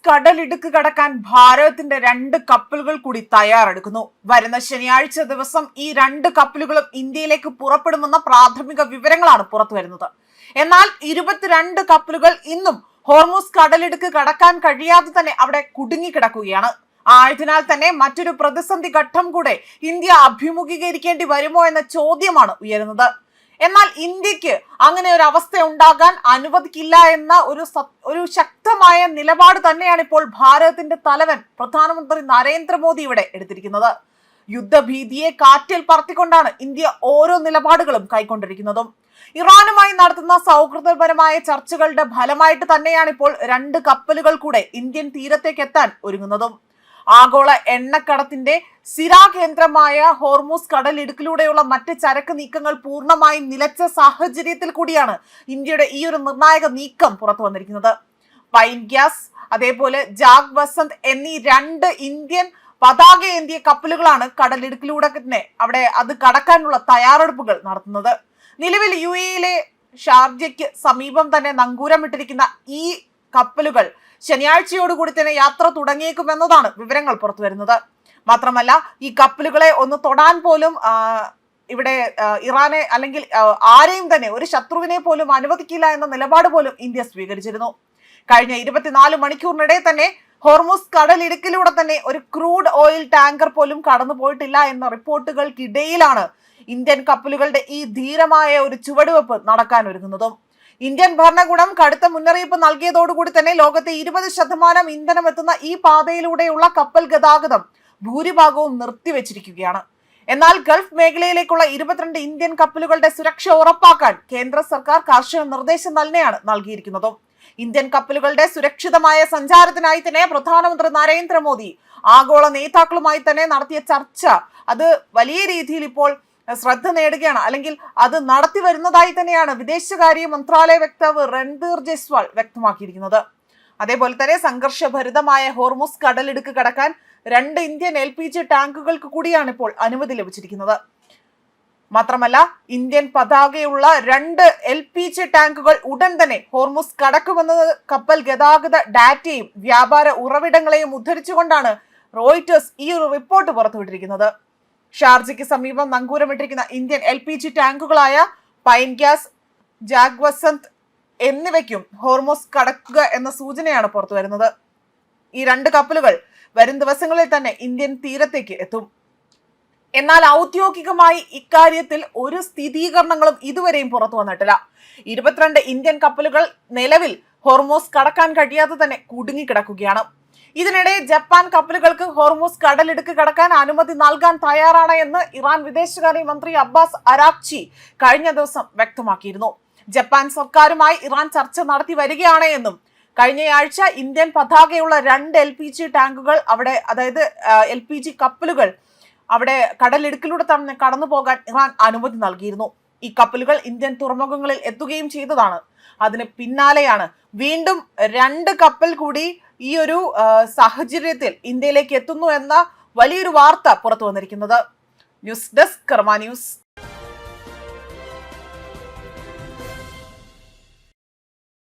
കടലിടുക്ക് കടക്കാൻ ഭാരതത്തിന്റെ 2 കപ്പലുകൾ കൂടി തയ്യാറെടുക്കുന്നു. വരുന്ന ശനിയാഴ്ച ദിവസം ഈ 2 കപ്പലുകളും ഇന്ത്യയിലേക്ക് പുറപ്പെടുമെന്ന പ്രാഥമിക വിവരങ്ങളാണ് പുറത്തുവരുന്നത്. എന്നാൽ 22 കപ്പലുകൾ ഇന്നും ഹോർമുസ് കടലിടുക്ക് കടക്കാൻ കഴിയാതെ തന്നെ അവിടെ കുടുങ്ങിക്കിടക്കുകയാണ്. ആയതിനാൽ തന്നെ മറ്റൊരു പ്രതിസന്ധി ഘട്ടം കൂടെ ഇന്ത്യ അഭിമുഖീകരിക്കേണ്ടി വരുമോ എന്ന ചോദ്യമാണ് ഉയരുന്നത്. എന്നാൽ ഇന്ത്യക്ക് അങ്ങനെ ഒരു അവസ്ഥ ഉണ്ടാകാൻ അനുവദിക്കില്ല എന്ന ഒരു ശക്തമായ നിലപാട് തന്നെയാണ് ഇപ്പോൾ ഭാരതത്തിന്റെ തലവൻ പ്രധാനമന്ത്രി നരേന്ദ്രമോദി ഇവിടെ എടുത്തിരിക്കുന്നത്. യുദ്ധഭീതിയെ കാറ്റിൽ പറത്തിക്കൊണ്ടാണ് ഇന്ത്യ ഓരോ നിലപാടുകളും കൈക്കൊണ്ടിരിക്കുന്നതും. ഇറാനുമായി നടത്തുന്ന സൗഹൃദപരമായ ചർച്ചകളുടെ ഫലമായിട്ട് തന്നെയാണ് ഇപ്പോൾ 2 കപ്പലുകൾ കൂടെ ഇന്ത്യൻ തീരത്തേക്ക് എത്താൻ ഒരുങ്ങുന്നതും. ആഗോള എണ്ണക്കടത്തിന്റെ സ്ഥിരാകേന്ദ്രമായ ഹോർമുസ് കടലിടുക്കിലൂടെയുള്ള മറ്റ് ചരക്ക് നീക്കങ്ങൾ പൂർണ്ണമായും നിലച്ച സാഹചര്യത്തിൽ കൂടിയാണ് ഇന്ത്യയുടെ ഈ ഒരു നിർണായക നീക്കം പുറത്തു വന്നിരിക്കുന്നത്. പൈൻ ഗ്യാസ് അതേപോലെ ജാഗ് വസന്ത് എന്നീ 2 ഇന്ത്യൻ പതാകയേന്തിയ കപ്പലുകളാണ് കടലിടുക്കിലൂടെ തന്നെ അവിടെ അത് കടക്കാനുള്ള തയ്യാറെടുപ്പുകൾ നടത്തുന്നത്. നിലവിൽ UAE ഷാർജയ്ക്ക് സമീപം തന്നെ നങ്കൂരമിട്ടിരിക്കുന്ന ഈ കപ്പലുകൾ ശനിയാഴ്ചയോടുകൂടി തന്നെ യാത്ര തുടങ്ങിയേക്കുമെന്നതാണ് വിവരങ്ങൾ പുറത്തു വരുന്നത്. മാത്രമല്ല ഈ കപ്പലുകളെ ഒന്ന് തൊടാൻ പോലും ഇവിടെ ഇറാനെ അല്ലെങ്കിൽ ആരെയും തന്നെ ഒരു ശത്രുവിനെ പോലും അനുവദിക്കില്ല എന്ന നിലപാട് പോലും ഇന്ത്യ സ്വീകരിച്ചിരുന്നു. കഴിഞ്ഞ 24 മണിക്കൂറിനിടെ തന്നെ ഹോർമുസ് കടലിടുക്കിലൂടെ തന്നെ ഒരു ക്രൂഡ് ഓയിൽ ടാങ്കർ പോലും കടന്നു പോയിട്ടില്ല എന്ന റിപ്പോർട്ടുകൾക്കിടയിലാണ് ഇന്ത്യൻ കപ്പലുകളുടെ ഈ ധീരമായ ഒരു ചുവടുവെപ്പ് നടക്കാൻ ഒരുങ്ങുന്നതും. ഇന്ത്യൻ ഭരണകൂടം കടുത്ത മുന്നറിയിപ്പ് നൽകിയതോടുകൂടി തന്നെ ലോകത്തെ 20% ഇന്ധനം എത്തുന്ന ഈ പാതയിലൂടെയുള്ള കപ്പൽ ഗതാഗതം ഭൂരിഭാഗവും നിർത്തിവെച്ചിരിക്കുകയാണ്. എന്നാൽ ഗൾഫ് മേഖലയിലേക്കുള്ള 22 ഇന്ത്യൻ കപ്പലുകളുടെ സുരക്ഷ ഉറപ്പാക്കാൻ കേന്ദ്ര സർക്കാർ കർശന നിർദ്ദേശം തന്നെയാണ് നൽകിയിരിക്കുന്നതും. ഇന്ത്യൻ കപ്പലുകളുടെ സുരക്ഷിതമായ സഞ്ചാരത്തിനായി തന്നെ പ്രധാനമന്ത്രി നരേന്ദ്രമോദി ആഗോള നേതാക്കളുമായി തന്നെ നടത്തിയ ചർച്ച അത് വലിയ രീതിയിൽ ഇപ്പോൾ ശ്രദ്ധ നേടുകയാണ്, അല്ലെങ്കിൽ അത് നടത്തി വരുന്നതായി തന്നെയാണ് വിദേശകാര്യ മന്ത്രാലയ വക്താവ് രൺധീർ ജയ്സ്വാൾ വ്യക്തമാക്കിയിരിക്കുന്നത്. അതേപോലെ തന്നെ സംഘർഷഭരിതമായ ഹോർമുസ് കടലിടുക്ക് കടക്കാൻ 2 ഇന്ത്യൻ LPG ടാങ്കുകൾക്ക് കൂടിയാണ് ഇപ്പോൾ അനുമതി ലഭിച്ചിരിക്കുന്നത്. മാത്രമല്ല ഇന്ത്യൻ പതാകയുള്ള 2 LPG ടാങ്കുകൾ ഉടൻ തന്നെ ഹോർമുസ് കടക്കുമെന്നത് കപ്പൽ ഗതാഗത ഡാറ്റയും വ്യാപാര ഉറവിടങ്ങളെയും ഉദ്ധരിച്ചുകൊണ്ടാണ് റോയിറ്റേഴ്സ് ഈ ഒരു റിപ്പോർട്ട് പുറത്തുവിട്ടിരിക്കുന്നത്. ഷാർജയ്ക്ക് സമീപം നങ്കൂരമിട്ടിരിക്കുന്ന ഇന്ത്യൻ LPG ടാങ്കുകളായ പൈൻ ഗ്യാസ്, ജാഗ് വസന്ത് എന്നിവയ്ക്കും ഹോർമുസ് കടക്കുക എന്ന സൂചനയാണ് പുറത്തു വരുന്നത്. ഈ 2 കപ്പലുകൾ വരും ദിവസങ്ങളിൽ തന്നെ ഇന്ത്യൻ തീരത്തേക്ക് എത്തും. എന്നാൽ ഔദ്യോഗികമായി ഇക്കാര്യത്തിൽ ഒരു സ്ഥിരീകരണങ്ങളും ഇതുവരെയും പുറത്തു വന്നിട്ടില്ല. 22 ഇന്ത്യൻ കപ്പലുകൾ നിലവിൽ ഹോർമുസ് കടക്കാൻ കഴിയാതെ തന്നെ കുടുങ്ങിക്കിടക്കുകയാണ്. ഇതിനിടെ ജപ്പാൻ കപ്പലുകൾക്ക് ഹോർമുസ് കടലിടുക്ക് കടക്കാൻ അനുമതി നൽകാൻ തയ്യാറാണ് എന്ന് ഇറാൻ വിദേശകാര്യ മന്ത്രി അബ്ബാസ് അരാക്ചി കഴിഞ്ഞ ദിവസം വ്യക്തമാക്കിയിരുന്നു. ജപ്പാൻ സർക്കാരുമായി ഇറാൻ ചർച്ച നടത്തി വരികയാണ് എന്നും കഴിഞ്ഞയാഴ്ച ഇന്ത്യൻ പതാകയുള്ള 2 LPG ടാങ്കുകൾ അവിടെ, അതായത് LPG കപ്പലുകൾ അവിടെ കടലിടുക്കിലൂടെ തന്നെ കടന്നു പോകാൻ ഇറാൻ അനുമതി നൽകിയിരുന്നു. ഈ കപ്പലുകൾ ഇന്ത്യൻ തുറമുഖങ്ങളിൽ എത്തുകയും ചെയ്തതാണ്. അതിന് പിന്നാലെയാണ് വീണ്ടും 2 കപ്പൽ കൂടി ഈ ഒരു സാഹചര്യത്തിൽ ഇന്ത്യയിലേക്ക് എത്തുന്നു എന്ന വലിയൊരു വാർത്ത പുറത്തു വന്നിരിക്കുന്നത്. ന്യൂസ് ഡെസ്ക് കർമ്മ ന്യൂസ്.